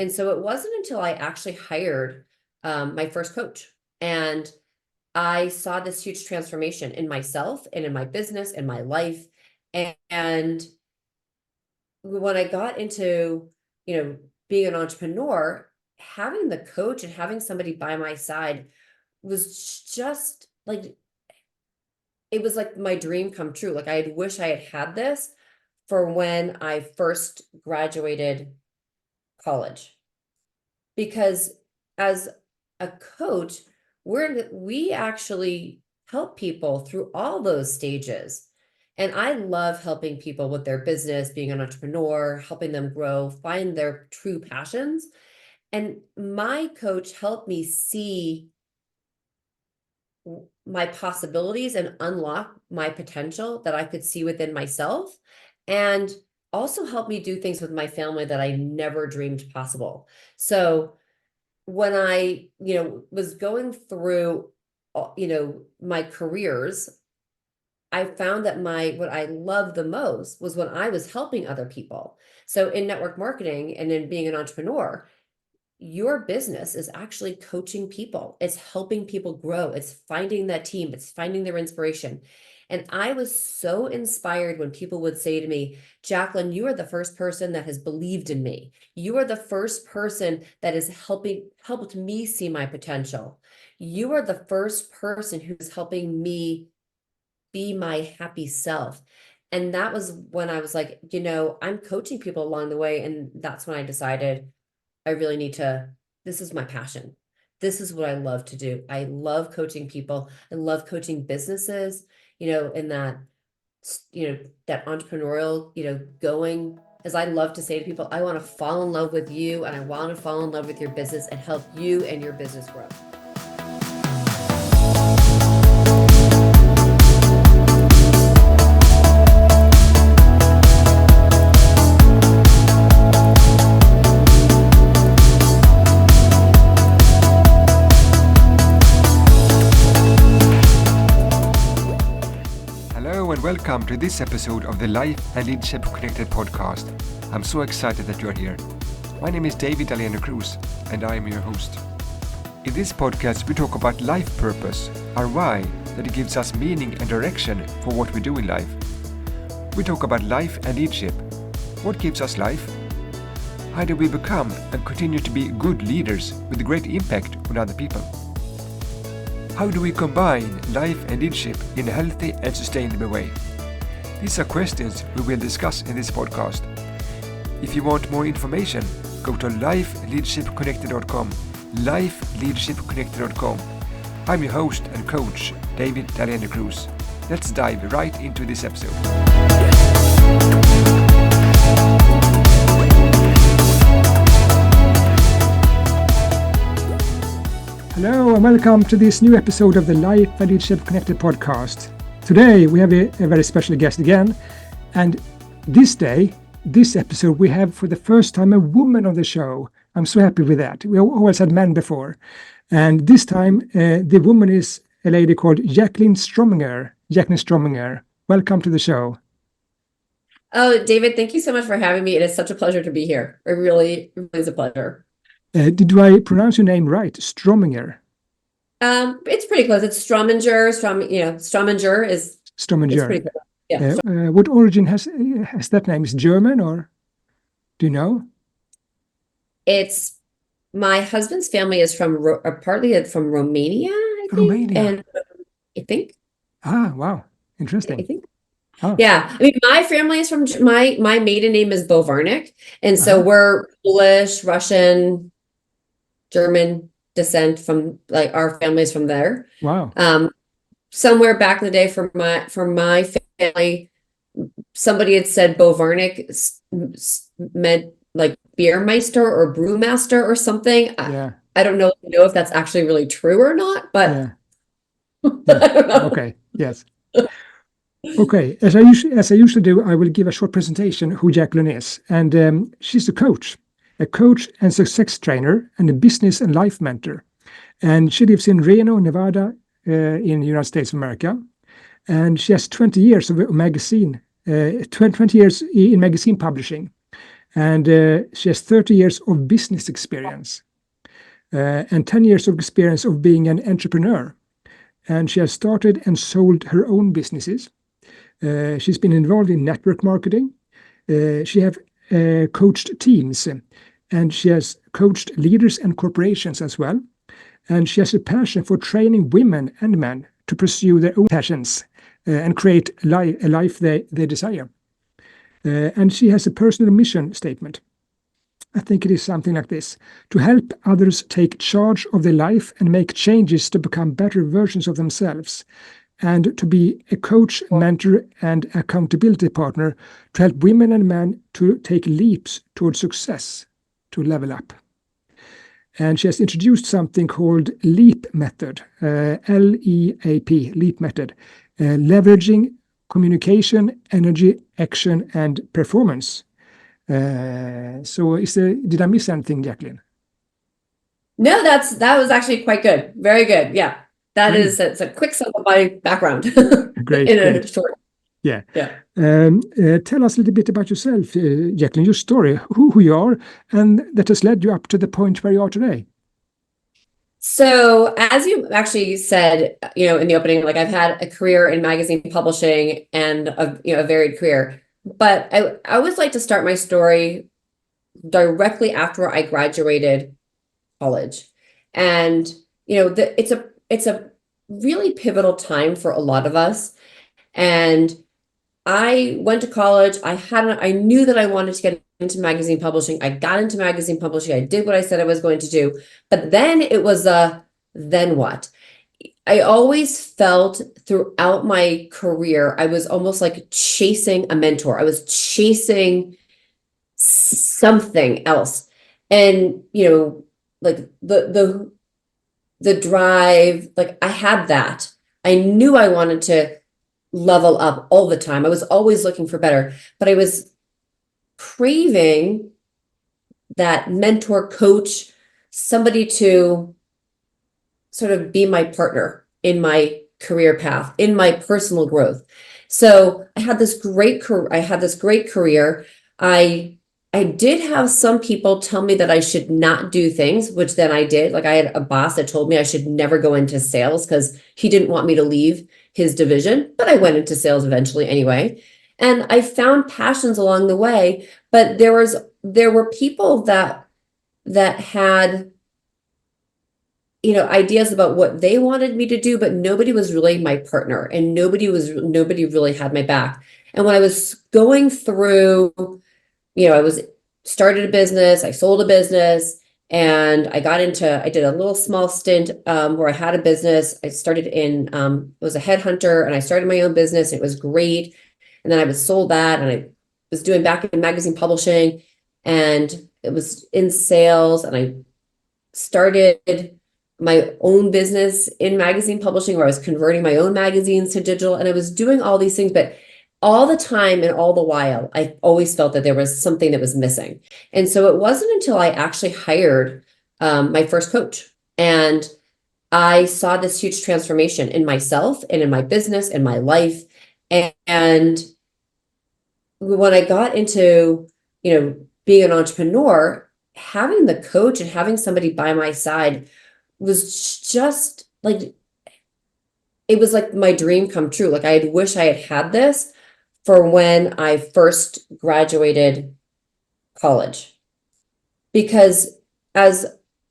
And so it wasn't until I actually hired my first coach, and I saw this huge transformation in myself and in my business and my life. And when I got into, being an entrepreneur, having the coach and having somebody by my side was just like, it was like my dream come true. Like I wish I had had this for when I first graduated college, because as a coach, we actually help people through all those stages. And I love helping people with their business, being an entrepreneur, helping them grow, find their true passions. And my coach helped me see my possibilities and unlock my potential that I could see within myself, and also help me do things with my family that I never dreamed possible. So when I, was going through, my careers, I found that what I loved the most was when I was helping other people. So in network marketing and in being an entrepreneur, your business is actually coaching people. It's helping people grow. It's finding that team. It's finding their inspiration. And I was so inspired when people would say to me, Jaclyn, you are the first person that has believed in me. You are the first person that has helped me see my potential. You are the first person who's helping me be my happy self. And that was when I was like, I'm coaching people along the way. And that's when I decided I really need this is my passion. This is what I love to do. I love coaching people. I love coaching businesses, in that, that entrepreneurial, going, as I love to say to people, I want to fall in love with you, and I want to fall in love with your business and help you and your business grow. Welcome to this episode of the Life and Leadership Connected podcast. I'm so excited that you're here. My name is Dahlén and I am your host. In this podcast, we talk about life purpose, our why, that it gives us meaning and direction for what we do in life. We talk about life and leadership. What gives us life? How do we become and continue to be good leaders with a great impact on other people? How do we combine life and leadership in a healthy and sustainable way? These are questions we will discuss in this podcast. If you want more information, go to lifeleadershipconnected.com, lifeleadershipconnected.com. I'm your host and coach, Dahlén. Let's dive right into this episode. Hello and welcome to this new episode of the Life and Leadership Connected podcast. Today we have a very special guest again, and this episode we have for the first time a woman on the show. I'm so happy with that. We always had men before, and this time the woman is a lady called Jaclyn Strominger. Jaclyn Strominger, welcome to the show. Oh, David, thank you so much for having me. It is such a pleasure to be here. It really is a pleasure. Did I pronounce your name right? Strominger. It's pretty close. It's Strominger. Strominger is. Strominger. It's pretty close. Yeah. What origin has that name? Is German, or do you know? It's my husband's family is partly from Romania, I think. Romania. And I think. Ah, wow, interesting. I think. Oh. Yeah, I mean, my family is from my maiden name is Bovarnik, and so we're Polish, Russian, German descent from, like, our family's from there. Wow. Somewhere back in the day for my family, somebody had said Bovarnik meant like beermeister or brewmaster or something. Yeah. I don't know if that's actually really true or not, but yeah. I don't know. Okay. Yes. Okay. As I usually do, I will give a short presentation who Jaclyn is, and she's a coach and success trainer, and a business and life mentor. And she lives in Reno, Nevada, in the United States of America. And she has 20 years of 20 years in magazine publishing. And she has 30 years of business experience and 10 years of experience of being an entrepreneur. And she has started and sold her own businesses. She's been involved in network marketing. She have coached teams, and she has coached leaders and corporations as well. And she has a passion for training women and men to pursue their own passions and create a life they desire. And she has a personal mission statement. I think it is something like this: to help others take charge of their life and make changes to become better versions of themselves, and to be a coach, mentor, and accountability partner to help women and men to take leaps towards success, to level up. And she has introduced something called LEAP method, L-E-A-P, LEAP method, leveraging communication, energy, action, and performance. So did I miss anything, Jaclyn? No, that was actually quite good. Very good. Yeah. It's a quick sum of my background. Great. In a short. Yeah. Yeah. Tell us a little bit about yourself, Jaclyn, your story, who you are, and that has led you up to the point where you are today. So, as you actually said, in the opening, like I've had a career in magazine publishing and a varied career, but I always like to start my story directly after I graduated college. And, it's a really pivotal time for a lot of us. And I went to college. I knew that I wanted to get into magazine publishing. I got into magazine publishing. I did what I said I was going to do. But then it was then what? I always felt throughout my career, I was almost like chasing a mentor. I was chasing something else. And, like the drive, like I had that. I knew I wanted to level up all the time. I was always looking for better, but I was craving that mentor, coach, somebody to sort of be my partner in my career path, in my personal growth. So I had this great career. I did have some people tell me that I should not do things, which then I did. Like I had a boss that told me I should never go into sales because he didn't want me to leave his division, but I went into sales eventually anyway. And I found passions along the way, but there were people that had, ideas about what they wanted me to do, but nobody was really my partner and nobody really had my back. And when I was going through, I started a business, I sold a business, and I did a little small stint where I had a business. I started was a headhunter, and I started my own business. And it was great. And then I was sold that, and I was doing back in magazine publishing, and it was in sales. And I started my own business in magazine publishing where I was converting my own magazines to digital, and I was doing all these things, but all the time and all the while, I always felt that there was something that was missing. And so it wasn't until I actually hired my first coach, and I saw this huge transformation in myself and in my business and my life. And when I got into, being an entrepreneur, having the coach and having somebody by my side was just like, it was like my dream come true. Like I wish I had this for when I first graduated college. Because as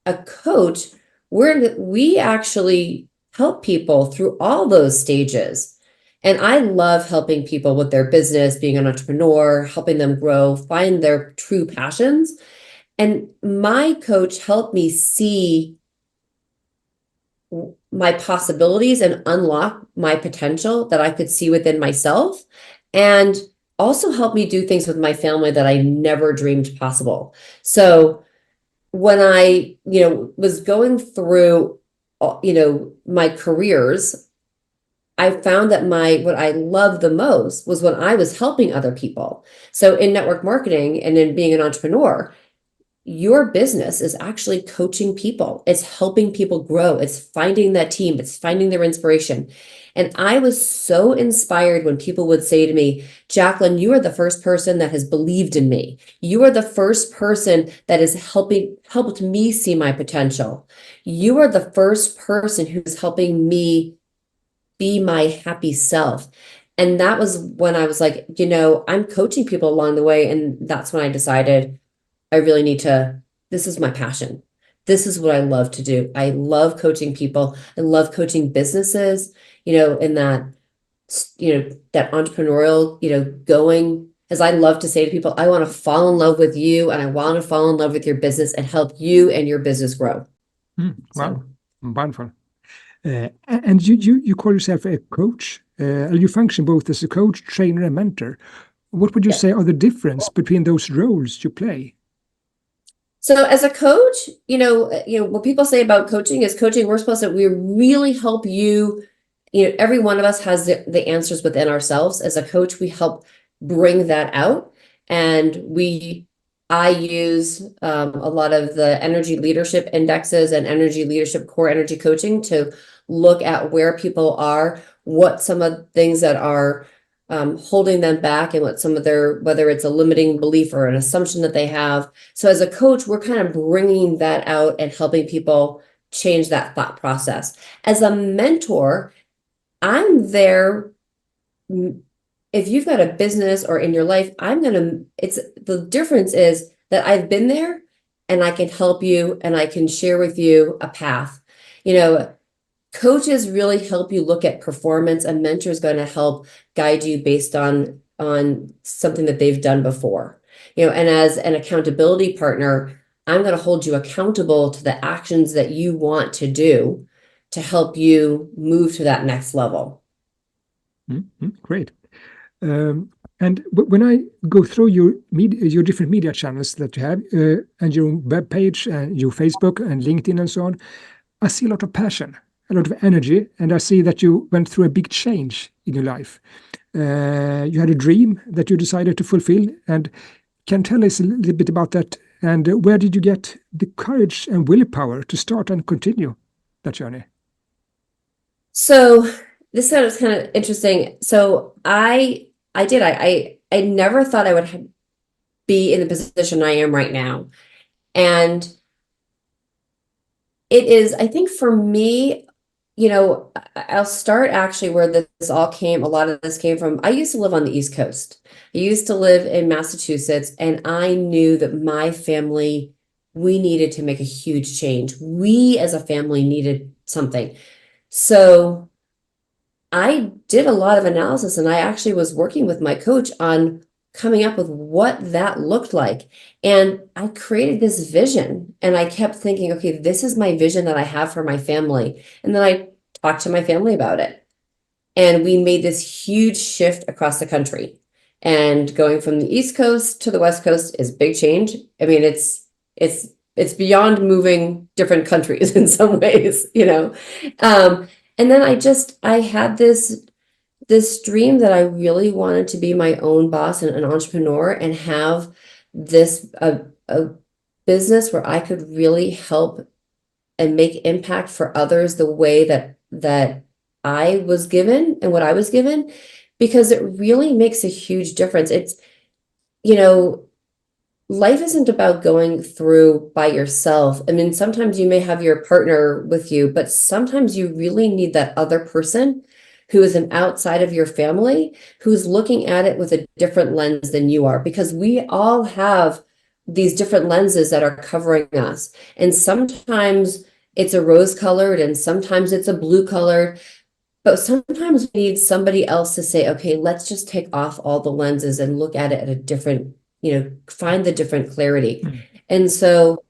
a coach, we actually help people through all those stages. And I love helping people with their business, being an entrepreneur, helping them grow, find their true passions. And my coach helped me see my possibilities and unlock my potential that I could see within myself, and also help me do things with my family that I never dreamed possible. So when I, was going through, my careers, I found that what I loved the most was when I was helping other people. So in network marketing and in being an entrepreneur, your business is actually coaching people. It's helping people grow. It's finding that team. It's finding their inspiration. And I was so inspired when people would say to me, Jaclyn, you are the first person that has believed in me. You are the first person that has helped me see my potential. You are the first person who's helping me be my happy self. And that was when I was like, I'm coaching people along the way. And that's when I decided I really need to, this is my passion. This is what I love to do. I love coaching people. I love coaching businesses, in that, that entrepreneurial, going, as I love to say to people, I want to fall in love with you and I want to fall in love with your business and help you and your business grow. Wow, So. wonderful. And you call yourself a coach. You function both as a coach, trainer, and mentor. What would you say are the difference between those roles you play? So as a coach, what people say about coaching is we're supposed to, we really help you, every one of us has the answers within ourselves. As a coach, we help bring that out. And I use a lot of the energy leadership indexes and energy leadership core energy coaching to look at where people are, what some of the things that are holding them back, and what some of whether it's a limiting belief or an assumption that they have. So as a coach, we're kind of bringing that out and helping people change that thought process. As a mentor, I'm there. If you've got a business or in your life, the difference is that I've been there and I can help you and I can share with you a path. Coaches really help you look at performance. A mentor is going to help guide you based on something that they've done before. And as an accountability partner, I'm going to hold you accountable to the actions that you want to do to help you move to that next level. Great. And when I go through your different media channels that you have, and your web page and your Facebook and LinkedIn and so on, I see a lot of passion, a lot of energy, and I see that you went through a big change in your life. You had a dream that you decided to fulfill, and can tell us a little bit about that, and where did you get the courage and willpower to start and continue that journey? So this is kind of interesting. So I never thought I would be in the position I am right now. And it is, I think for me, I'll start actually where a lot of this came from. I used to live on the East Coast. I used to live in Massachusetts, and I knew that my family, we needed to make a huge change. We as a family needed something. So I did a lot of analysis, and I actually was working with my coach on coming up with what that looked like. And I created this vision, and I kept thinking, okay, this is my vision that I have for my family. And then I talked to my family about it. And we made this huge shift across the country. And going from the East Coast to the West Coast is big change. I mean, it's beyond moving different countries in some ways, and then I had this dream that I really wanted to be my own boss and an entrepreneur and have a business where I could really help and make impact for others the way that I was given and what I was given, because it really makes a huge difference. It's, life isn't about going through by yourself. I mean, sometimes you may have your partner with you, but sometimes you really need that other person who is an outside of your family, who's looking at it with a different lens than you are, because we all have these different lenses that are covering us. And sometimes it's a rose colored and sometimes it's a blue colored, but sometimes we need somebody else to say, okay, let's just take off all the lenses and look at it at a different, find the different clarity. And so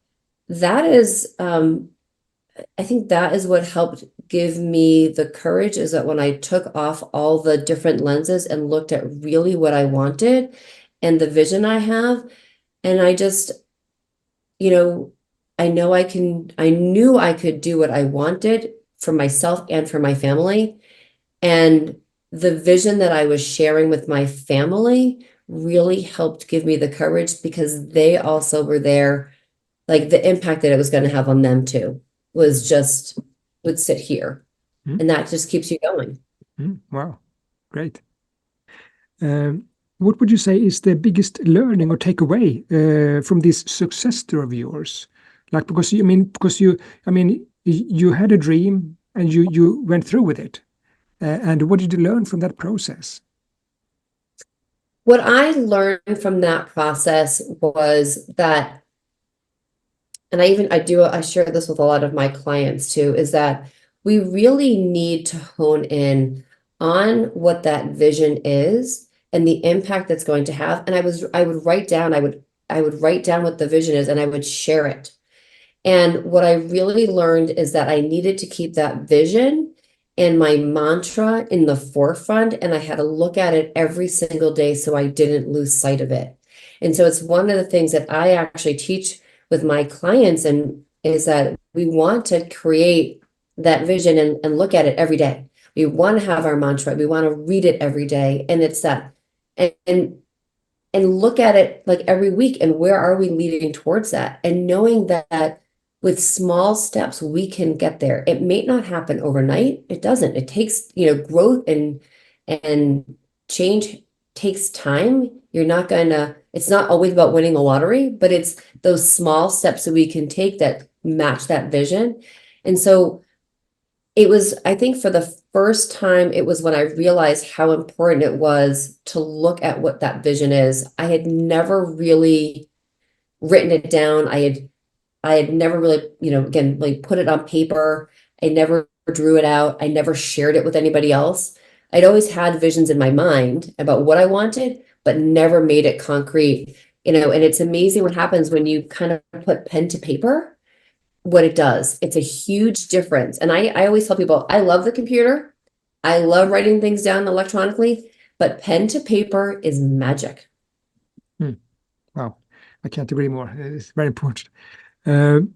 that is, I think that is what helped give me the courage, is that when I took off all the different lenses and looked at really what I wanted and the vision I have, and I just, I knew I could do what I wanted for myself and for my family. And the vision that I was sharing with my family really helped give me the courage, because they also were there like the impact that it was going to have on them too would sit here. And that just keeps you going. Wow, great. What would you say is the biggest learning or takeaway from this success story of yours? Like, because you had a dream and you went through with it. And what did you learn from that process? What I learned from that process was that, and I share this with a lot of my clients too, is that we really need to hone in on what that vision is and the impact that's going to have. And I would write down what the vision is and I would share it. And what I really learned is that I needed to keep that vision and my mantra in the forefront, and I had to look at it every single day so I didn't lose sight of it. And so it's one of the things that I actually teach with my clients, and is that we want to create that vision and look at it every day. We want to have our mantra. We want to read it every day. And it's that, and look at it like every week. And where are we leading towards that? And knowing that with small steps, we can get there. It may not happen overnight. It doesn't. It takes, growth and change takes time. It's not always about winning the lottery, but it's those small steps that we can take that match that vision. And so I think for the first time, it was when I realized how important it was to look at what that vision is. I had never really written it down. I had never really, again, like put it on paper. I never drew it out. I never shared it with anybody else. I'd always had visions in my mind about what I wanted, but never made it concrete, and it's amazing what happens when you kind of put pen to paper, what it does. It's a huge difference. And I always tell people, I love the computer. I love writing things down electronically, but pen to paper is magic. Wow, I can't agree more. It's very important. And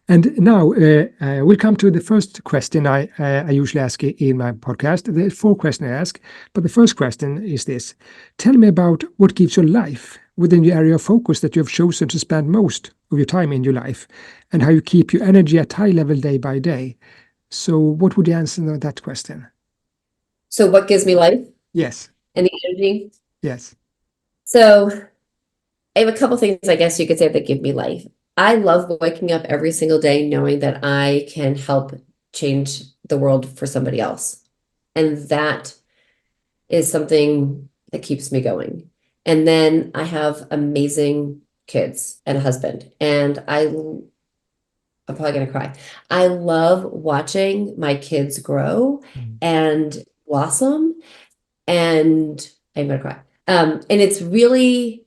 now we'll come to the first question I usually ask in my podcast. There are 4 questions I ask, but the first question is this. Tell me about what gives you life within your area of focus that you have chosen to spend most of your time in your life, and how you keep your energy at high level day by day. So what would you answer to that question? So what gives me life? Yes. And the energy? Yes. So I have a couple things, I guess you could say, that give me life. I love waking up every single day knowing that I can help change the world for somebody else. And that is something that keeps me going. And then I have amazing kids and a husband. And I'm probably going to cry. I love watching my kids grow and blossom. And I'm going to cry. And it's really,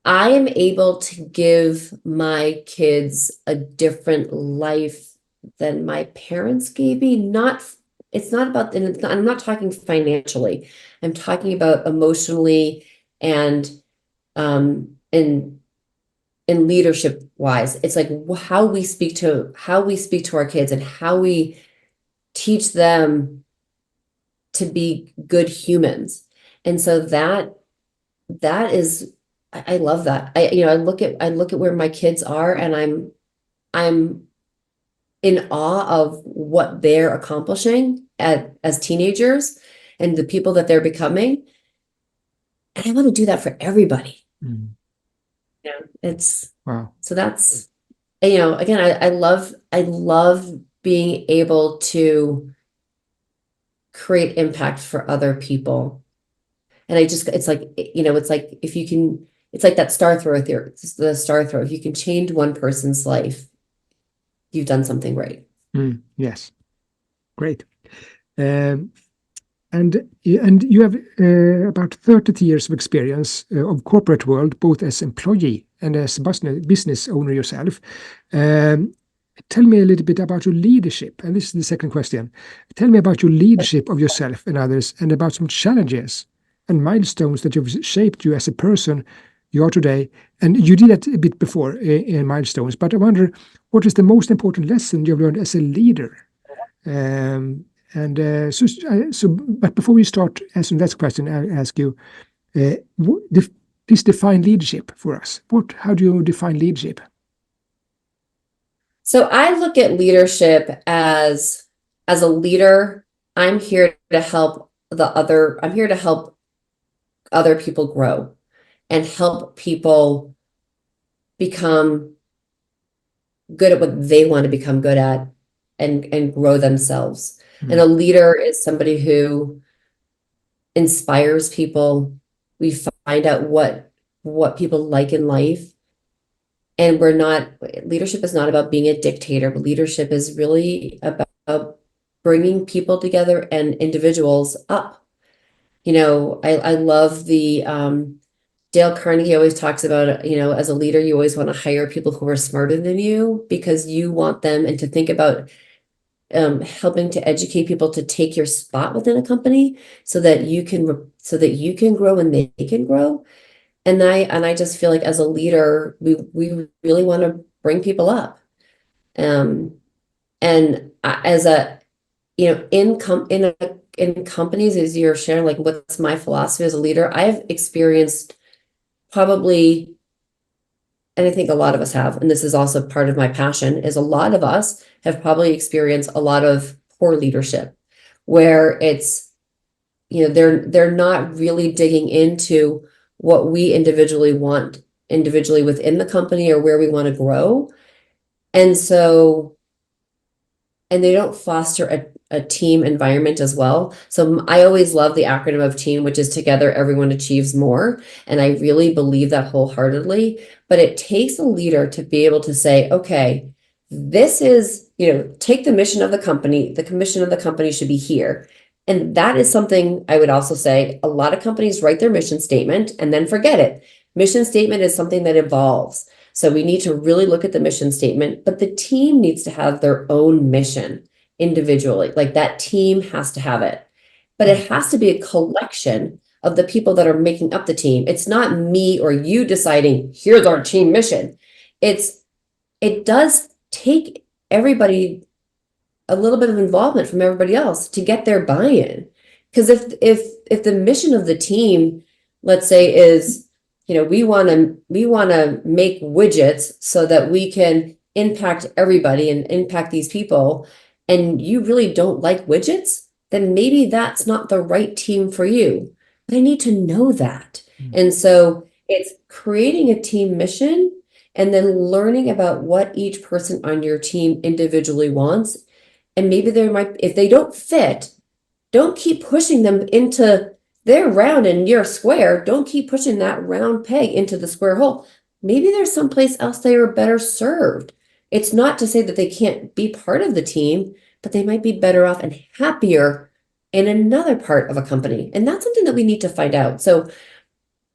I am able to give my kids a different life than my parents gave me. It's not about, and I'm not talking financially. I'm talking about emotionally and leadership wise. It's like how we speak to our kids and how we teach them to be good humans. And so that is, I love that. I look at where my kids are, and I'm in awe of what they're accomplishing as teenagers and the people that they're becoming. And I want to do that for everybody. Yeah, it's wow. So that's, again, I love being able to create impact for other people. And it's like if you can, it's like that star thrower theory, the star thrower. If you can change one person's life, you've done something great. Yes, great. And you have about 30 years of experience of corporate world, both as employee and as business owner yourself. Tell me a little bit about your leadership. And this is the second question. Tell me about your leadership of yourself and others, and about some challenges and milestones that have shaped you as a person you are today. And you did that a bit before in milestones, but I wonder, what is the most important lesson you've learned as a leader? But before we start answering that question, I'll ask you, please define leadership for us. How do you define leadership? So I look at leadership as a leader, I'm here to help other people grow and help people become good at what they want to become good at and grow themselves. And a leader is somebody who inspires people. We find out what people like in life. And leadership is not about being a dictator, but leadership is really about bringing people together and individuals up. I love the Dale Carnegie always talks about, as a leader, you always want to hire people who are smarter than you because you want them and to think about helping to educate people to take your spot within a company so that you can grow and they can grow. And I just feel like as a leader, we really want to bring people up. And as a, in companies, as you're sharing, like what's my philosophy as a leader, I've experienced probably, and I think a lot of us have, and this is also part of my passion, is a lot of us have probably experienced a lot of poor leadership where it's, they're not really digging into what we individually want individually within the company or where we want to grow. And they don't foster a team environment as well. So I always love the acronym of TEAM, which is together everyone achieves more. And I really believe that wholeheartedly, but it takes a leader to be able to say, okay, this is, take the mission of the company. The mission of the company should be here. And that is something I would also say a lot of companies write their mission statement and then forget it. Mission statement is something that evolves. So we need to really look at the mission statement, but the team needs to have their own mission individually. Like that team has to have it, but it has to be a collection of the people that are making up the team. It's not me or you deciding, here's our team mission. It does take everybody a little bit of involvement from everybody else to get their buy-in. Because if the mission of the team, let's say, is, we want to make widgets so that we can impact everybody and impact these people, and you really don't like widgets, then maybe that's not the right team for you. But I need to know that. And so it's creating a team mission and then learning about what each person on your team individually wants. And maybe if they don't fit, don't keep pushing them into their round and you're square. Don't keep pushing that round peg into the square hole. Maybe there's someplace else they are better served. It's not to say that they can't be part of the team, but they might be better off and happier in another part of a company. And that's something that we need to find out. So,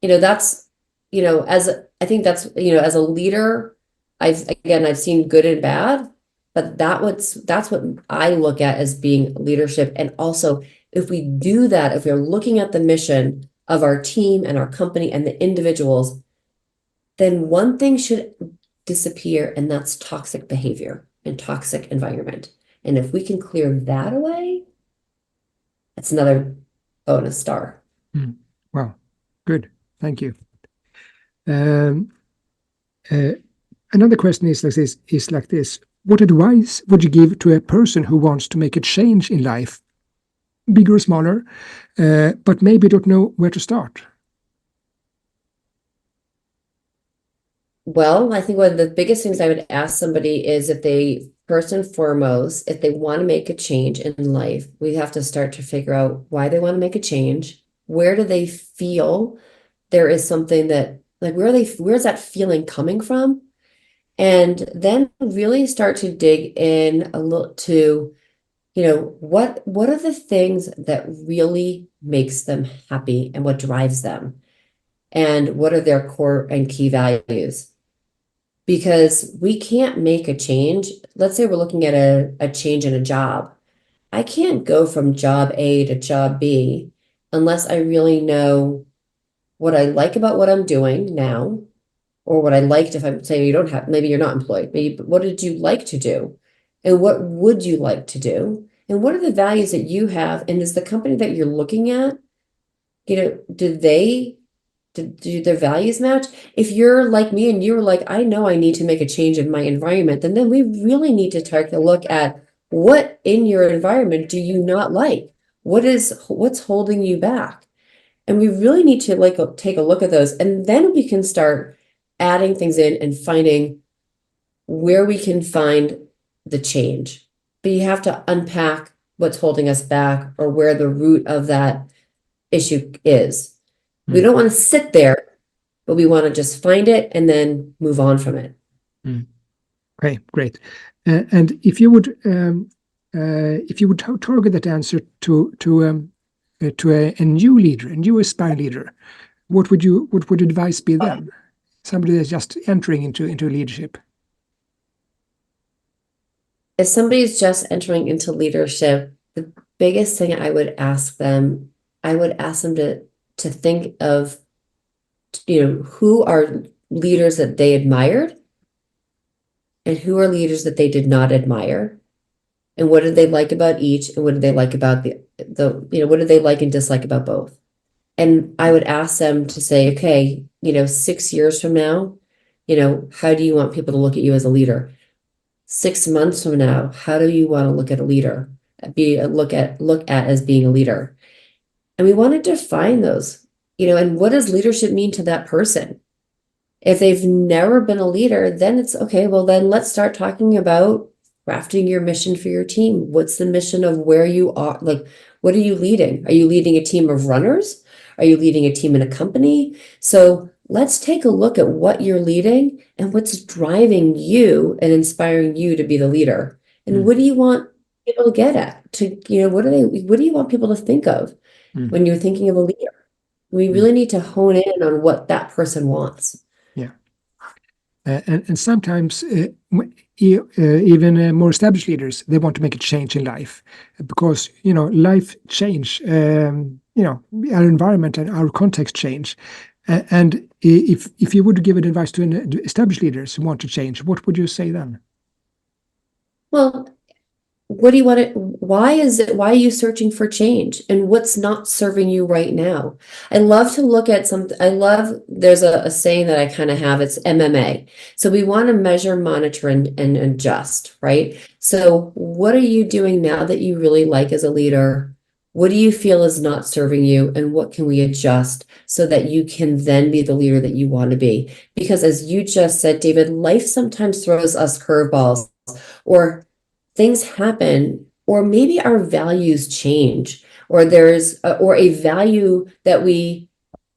that's, as a leader, I've seen good and bad, but that's what I look at as being leadership. And also, if we do that, if we're looking at the mission of our team and our company and the individuals, then one thing should disappear, and that's toxic behavior and toxic environment. And if we can clear that away, that's another bonus star. Wow, good. Thank you. Another question is like this. What advice would you give to a person who wants to make a change in life, bigger or smaller, but maybe don't know where to start? Well, I think one of the biggest things I would ask somebody is first and foremost, if they want to make a change in life, we have to start to figure out why they want to make a change. Where do they feel there is something that, like, where's that feeling coming from? And then really start to dig in a little to, what are the things that really makes them happy and what drives them? And what are their core and key values? Because we can't make a change. Let's say we're looking at a change in a job. I can't go from job A to job B unless I really know what I like about what I'm doing now, or what I liked. If I'm saying maybe you're not employed, maybe, but what did you like to do? And what would you like to do? And what are the values that you have? And is the company that you're looking at, do Do their values match? If you're like me and you're like, I know I need to make a change in my environment, then we really need to take a look at what in your environment do you not like? What's holding you back? And we really need to like take a look at those, and then we can start adding things in and finding where we can find the change. But you have to unpack what's holding us back or where the root of that issue is. We don't want to sit there, but we want to just find it and then move on from it. Okay, great. And if you would target that answer to a new leader, a new aspiring leader, what would advice be then? Somebody that's just entering into leadership. If somebody's just entering into leadership, the biggest thing I would ask them to think of, who are leaders that they admired and who are leaders that they did not admire, and what did they like about each, and what did they like about what did they like and dislike about both. And I would ask them to say, okay, 6 years from now, how do you want people to look at you as a leader? 6 months from now, how do you want to look at a leader? Look at as being a leader. And we want to define those, and what does leadership mean to that person? If they've never been a leader, then it's okay. Well, then let's start talking about crafting your mission for your team. What's the mission of where you are? Like, what are you leading? Are you leading a team of runners? Are you leading a team in a company? So let's take a look at what you're leading and what's driving you and inspiring you to be the leader. And what do you want people to get at? What do you want people to think of when you're thinking of a leader? We really need to hone in on what that person wants. Yeah. And sometimes even more established leaders, they want to make a change in life because, life change, our environment and our context change. And if you would give advice to established leaders who want to change, what would you say then? Well, what do you want to, why are you searching for change, and what's not serving you right now? I love to look at there's a saying that I kind of have, it's MMA. So we want to measure, monitor, and adjust, right? So what are you doing now that you really like as a leader? What do you feel is not serving you, and what can we adjust so that you can then be the leader that you want to be? Because as you just said, David, life sometimes throws us curveballs, or things happen, or maybe our values change, or there's or a value that we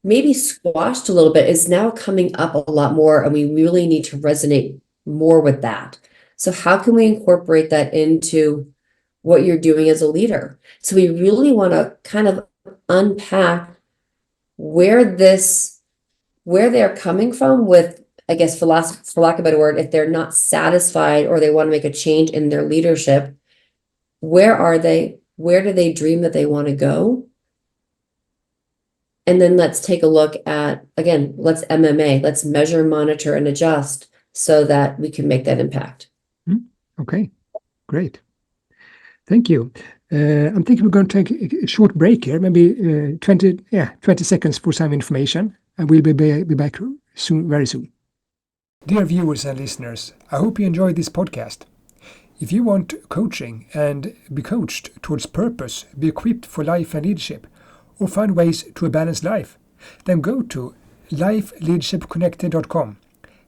maybe squashed a little bit is now coming up a lot more, and we really need to resonate more with that. So how can we incorporate that into what you're doing as a leader? So we really want to kind of unpack where they're coming from with, I guess, for lack of a better word, if they're not satisfied or they want to make a change in their leadership, where are they? Where do they dream that they want to go? And then let's take a look at, again, let's MMA, let's measure, monitor, and adjust so that we can make that impact. Okay, great. Thank you. I'm thinking we're going to take a short break here, maybe 20 seconds for some information, and we'll be back soon, very soon. Dear viewers and listeners, I hope you enjoyed this podcast. If you want coaching and be coached towards purpose, be equipped for life and leadership, or find ways to a balanced life, then go to lifeleadershipconnected.com,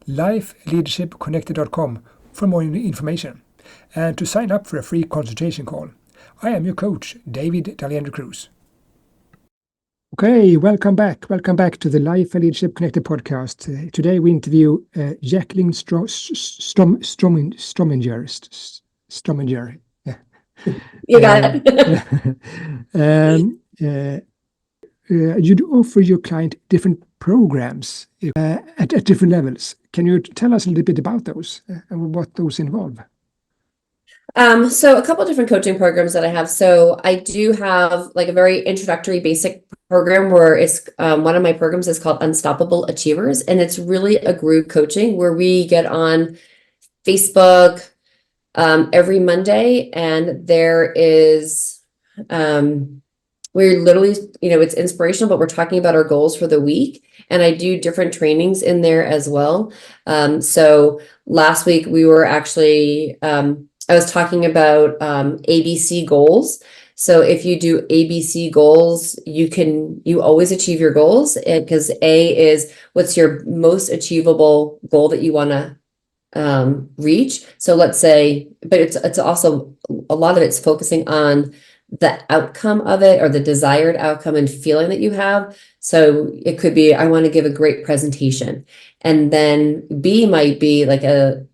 lifeleadershipconnected.com for more information, and to sign up for a free consultation call. I am your coach, David Dahlén. Okay, welcome back. Welcome back to the Life and Leadership Connected podcast. Today we interview Jaclyn Strominger. Yeah. You got it. You offer your client different programs at different levels. Can you tell us a little bit about those and what those involve? So a couple of different coaching programs that I have. So I do have like a very introductory basic program where it's one of my programs is called Unstoppable Achievers, and it's really a group coaching where we get on Facebook every Monday, and there is we're literally, it's inspirational, but we're talking about our goals for the week. And I do different trainings in there as well. So last week we were actually, I was talking about ABC goals. So if you do ABC goals, you always achieve your goals, because A is what's your most achievable goal that you want to reach. So let's say, but it's also, a lot of it's focusing on the outcome of it, or the desired outcome and feeling that you have. So it could be, I want to give a great presentation. And then B might be like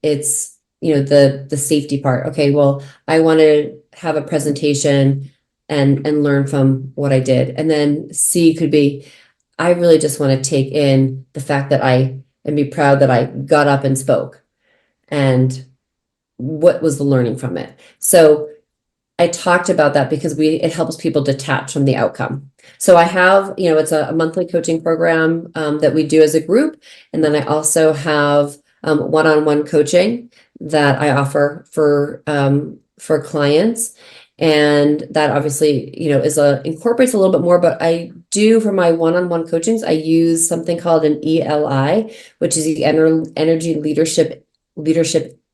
it's, the safety part. Okay, well, I want to have a presentation and learn from what I did. And then C could be, I really just want to take in the fact that and be proud that I got up and spoke, and what was the learning from it. So I talked about that because it helps people detach from the outcome. So I have, it's a monthly coaching program that we do as a group. And then I also have one-on-one coaching that I offer for clients. And that obviously, incorporates a little bit more, but I do, for my one-on-one coachings, I use something called an ELI, which is the Energy Leadership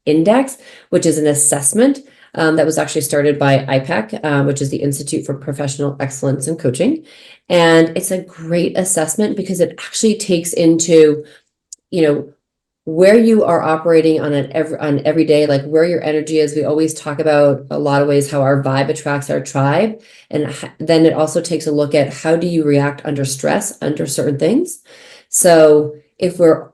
Index, which is an assessment that was actually started by IPEC, which is the Institute for Professional Excellence in Coaching. And it's a great assessment because it actually takes into, where you are operating on every day, like where your energy is. We always talk about a lot of ways how our vibe attracts our tribe. And then it also takes a look at how do you react under stress, under certain things. So if we're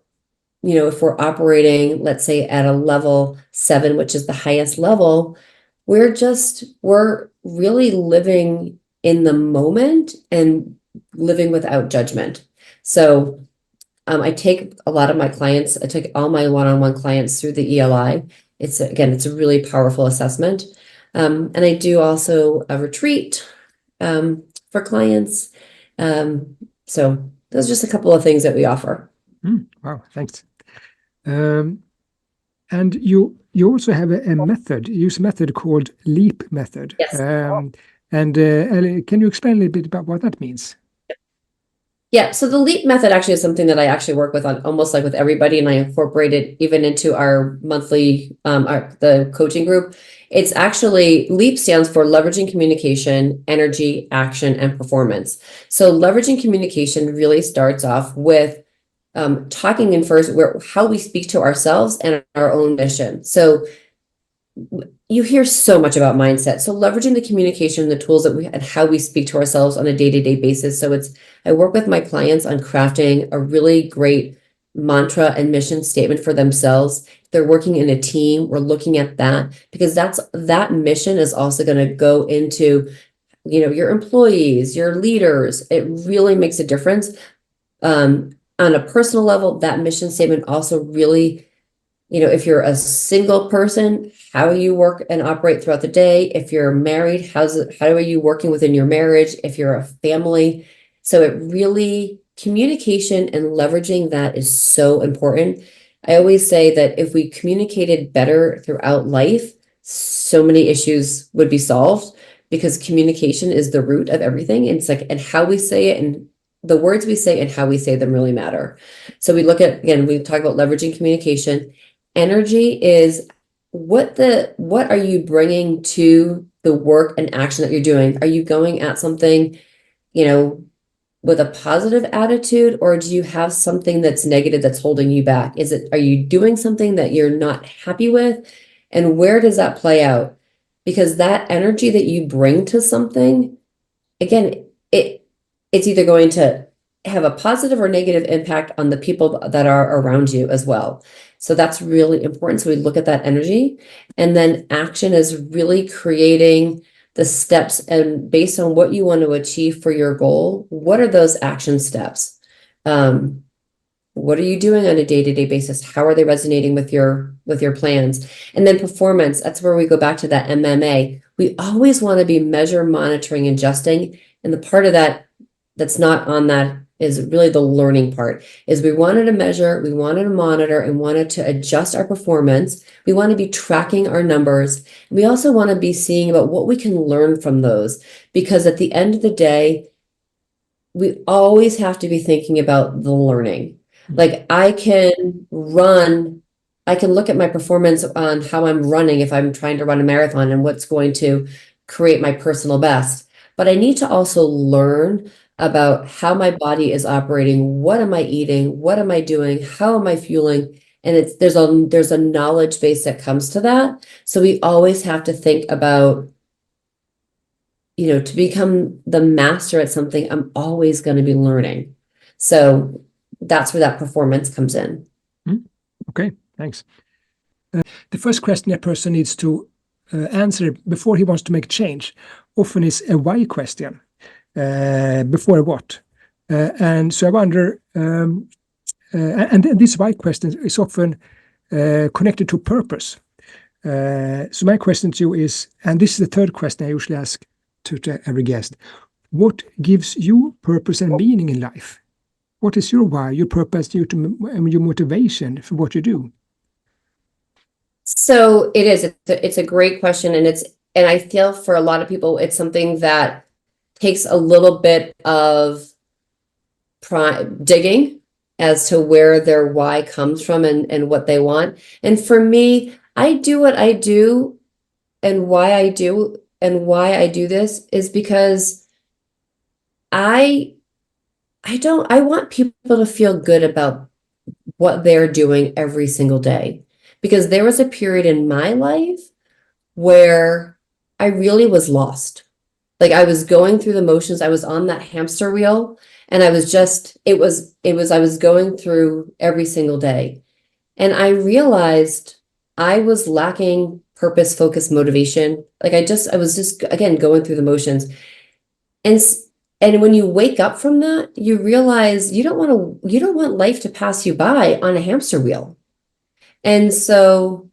operating, let's say at a level 7, which is the highest level, we're really living in the moment and living without judgment. So I take all my one-on-one clients through the ELI. It's a really powerful assessment. And I do also a retreat for clients. So those are just a couple of things that we offer. Wow, thanks. And you also have a method. You use a method called LEAP method. Yes. And can you explain a little bit about what that means? Yeah, so the LEAP method actually is something that I actually work with on almost like with everybody, and I incorporate it even into our monthly the coaching group. It's actually, LEAP stands for leveraging communication, energy, action, and performance. So leveraging communication really starts off with talking in first how we speak to ourselves and our own mission. So you hear so much about mindset. So leveraging the communication, the tools and how we speak to ourselves on a day-to-day basis. So I work with my clients on crafting a really great mantra and mission statement for themselves. If they're working in a team, we're looking at that, because that mission is also going to go into, your employees, your leaders. It really makes a difference. On a personal level, that mission statement also really, if you're a single person, how you work and operate throughout the day. If you're married, how are you working within your marriage? If you're a family. So it really, communication and leveraging that is so important. I always say that if we communicated better throughout life, so many issues would be solved, because communication is the root of everything. And it's like, and how we say it, and the words we say and how we say them really matter. So we talk about leveraging communication. Energy is what are you bringing to the work and action that you're doing? Are you going at something, with a positive attitude, or do you have something that's negative that's holding you back? Are you doing something that you're not happy with? And where does that play out? Because that energy that you bring to something, again, it's either going to have a positive or negative impact on the people that are around you as well. So that's really important. So we look at that energy, and then action is really creating the steps, and based on what you want to achieve for your goal, what are those action steps? What are you doing on a day-to-day basis? How are they resonating with your plans? And then performance, that's where we go back to that MMA. We always want to be measure, monitoring, adjusting. And the part of that that's not on that is really the learning part, is we wanted to measure, we wanted to monitor, and wanted to adjust our performance. We want to be tracking our numbers. We also want to be seeing about what we can learn from those, because at the end of the day, we always have to be thinking about the learning. Like I can look at my performance on how I'm running if I'm trying to run a marathon and what's going to create my personal best. But I need to also learn about how my body is operating. What am I eating? What am I doing? How am I fueling? And there's a knowledge base that comes to that. So we always have to think about, to become the master at something, I'm always going to be learning. So that's where that performance comes in. Okay, thanks. The first question a person needs to answer before he wants to make a change often is a why question before a what. And so I wonder, and this why question is often connected to purpose. So my question to you is, and this is the third question I usually ask to every guest, what gives you purpose and meaning in life? What is your why, your purpose, your motivation for what you do? So it's a great question, and I feel for a lot of people, it's something that takes a little bit of digging as to where their why comes from and what they want. And for me, I do what I do, and why I do this is because I want people to feel good about what they're doing every single day. Because there was a period in my life where I really was lost. Like I was going through the motions. I was on that hamster wheel, and I was going through every single day. And I realized I was lacking purpose, focus, motivation. Like I was just, again, going through the motions. And when you wake up from that, you realize you don't want life to pass you by on a hamster wheel. And so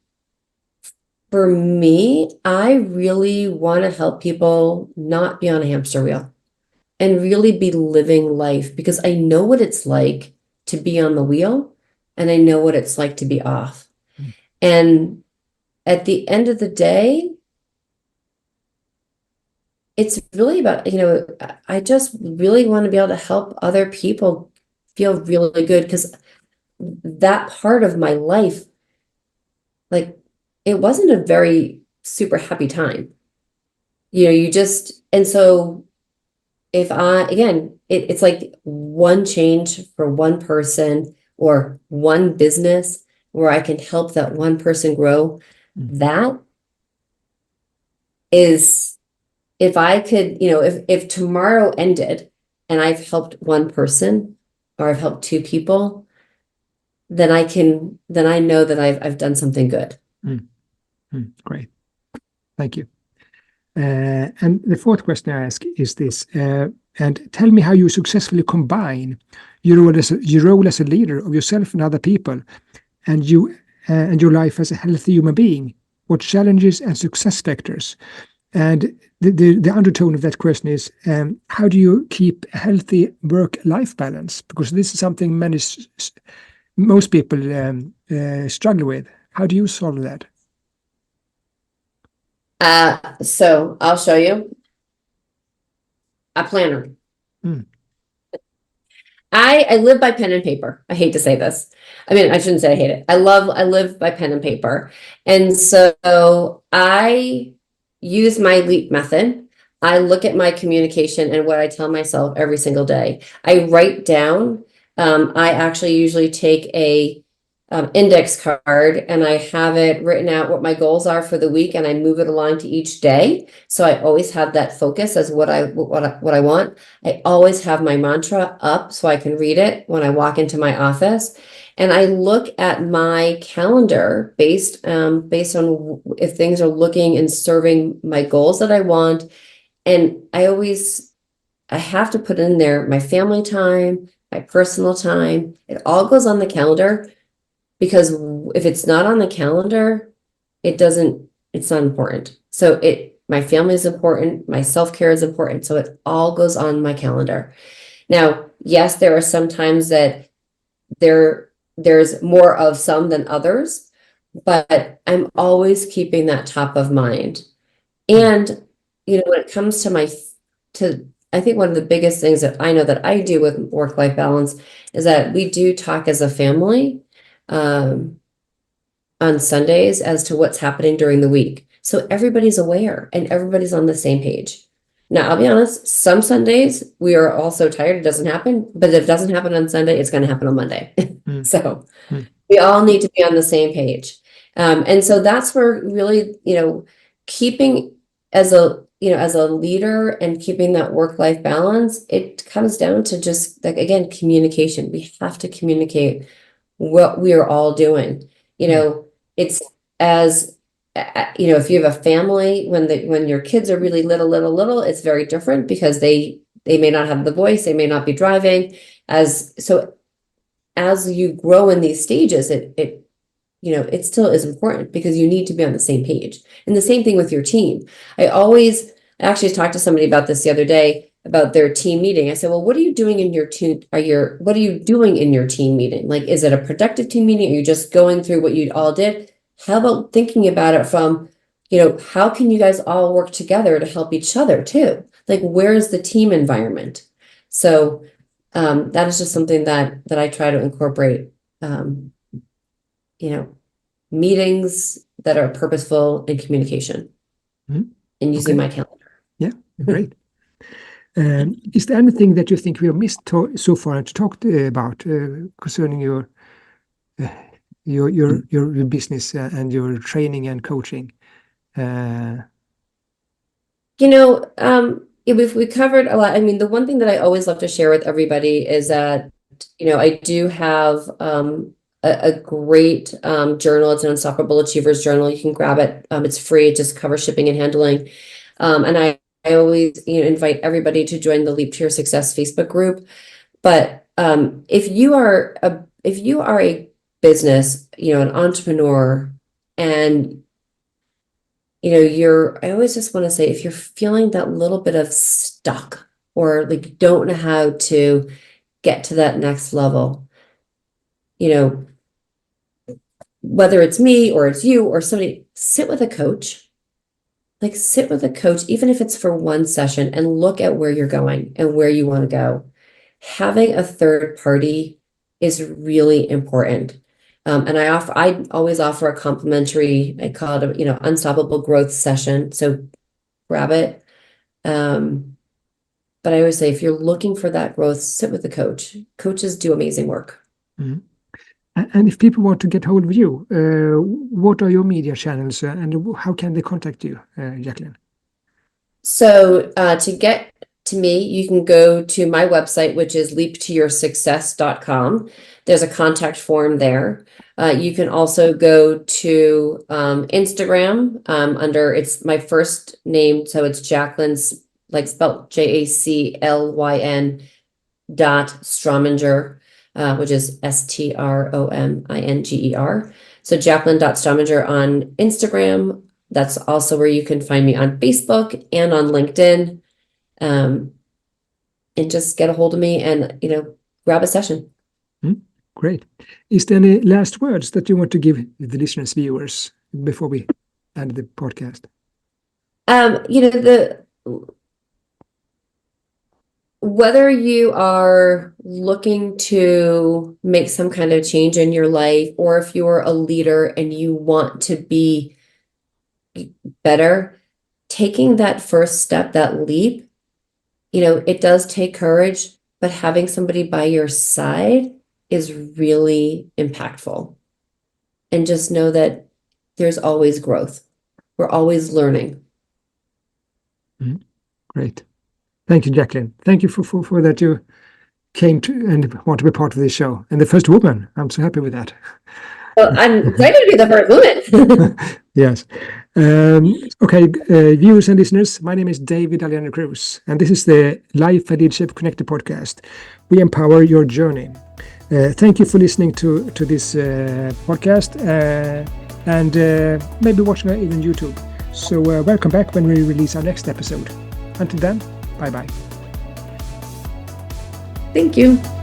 for me, I really want to help people not be on a hamster wheel and really be living life, because I know what it's like to be on the wheel, and I know what it's like to be off. And at the end of the day, it's really about, I just really want to be able to help other people feel really good, because that part of my life, like, it wasn't a very super happy time. And so it's like one change for one person or one business where I can help that one person grow. That is, if I could, if tomorrow ended and I've helped one person or I've helped two people, then I know that I've done something good. Great. Thank you. And the fourth question I ask is this, and tell me how you successfully combine your role as a leader of yourself and other people, and your life as a healthy human being. What challenges and success factors? And the undertone of that question is, how do you keep a healthy work-life balance? Because this is something most people struggle with. How do you solve that? So I'll show you a planner. I live by pen and paper. I hate to say this. I mean, I shouldn't say I hate it. I live by pen and paper. And so I use my LEAP method. I look at my communication and what I tell myself every single day. I write down. I actually usually take a index card, and I have it written out what my goals are for the week, and I move it along to each day. So I always have that focus as what I want. I always have my mantra up so I can read it when I walk into my office. And I look at my calendar based on if things are looking and serving my goals that I want. And I have to put in there my family time, my personal time. It all goes on the calendar, because if it's not on the calendar, it's not important. So my family is important, my self-care is important. So it all goes on my calendar. Now, yes, there are some times that there's more of some than others, but I'm always keeping that top of mind. And, when it comes to I think one of the biggest things that I know that I do with work-life balance is that we do talk as a family on Sundays as to what's happening during the week. So everybody's aware and everybody's on the same page. Now, I'll be honest, some Sundays we are all so tired it doesn't happen, but if it doesn't happen on Sunday, it's going to happen on Monday. So we all need to be on the same page. And so that's where really, keeping as a leader and keeping that work-life balance, it comes down to just like, again, communication. We have to communicate what we are all doing. It's as if you have a family, when your kids are really little, it's very different because they may not have the voice, they may not be driving. As you grow in these stages, it still is important because you need to be on the same page. And the same thing with your team. I actually talked to somebody about this the other day about their team meeting. I said, well, what are you doing in your team? What are you doing in your team meeting? Like, is it a productive team meeting? Are you just going through what you all did? How about thinking about it from, how can you guys all work together to help each other too? Like, where is the team environment? So that is just something that I try to incorporate, meetings that are purposeful in communication and using my calendar. Yeah, great. Is there anything that you think we have missed so far to talk about concerning your business and your training and coaching? If we covered a lot. I mean, the one thing that I always love to share with everybody is that, I do have a great journal. It's an Unstoppable Achievers journal. You can grab it. It's free. It just covers shipping and handling. And I always, invite everybody to join the Leap to Your Success Facebook group. But if you are a business, an entrepreneur, and I always just want to say, if you're feeling that little bit of stuck or like don't know how to get to that next level, whether it's me or it's you or somebody, sit with a coach. Like, sit with a coach, even if it's for one session, and look at where you're going and where you want to go. Having a third party is really important. And I always offer a complimentary, I call it unstoppable growth session. So grab it. But I always say, if you're looking for that growth, sit with the coach. Coaches do amazing work. Mm-hmm. And if people want to get hold of you, what are your media channels and how can they contact you, Jaclyn? So to get to me, you can go to my website, which is leaptoyoursuccess.com. There's a contact form there. You can also go to Instagram it's my first name. So it's Jaclyn's, like spelled Jaclyn .Strominger. Which is Strominger. So Jaclyn.Strominger on Instagram. That's also where you can find me on Facebook and on LinkedIn. And just get a hold of me and, grab a session. Great. Is there any last words that you want to give the listeners, viewers, before we end the podcast? Whether you are looking to make some kind of change in your life, or if you're a leader and you want to be better, taking that first step, that leap, it does take courage, but having somebody by your side is really impactful. And just know that there's always growth. We're always learning. Great. Thank you, Jaclyn. Thank you for that you came to and want to be part of this show. And the first woman. I'm so happy with that. Well, I'm excited to be the first woman. Yes. Okay, viewers and listeners, my name is Dahlén Cruz, and this is the Life and Leadership Connected podcast. We empower your journey. Thank you for listening to this podcast and maybe watching it on YouTube. So welcome back when we release our next episode. Until then, bye-bye. Thank you.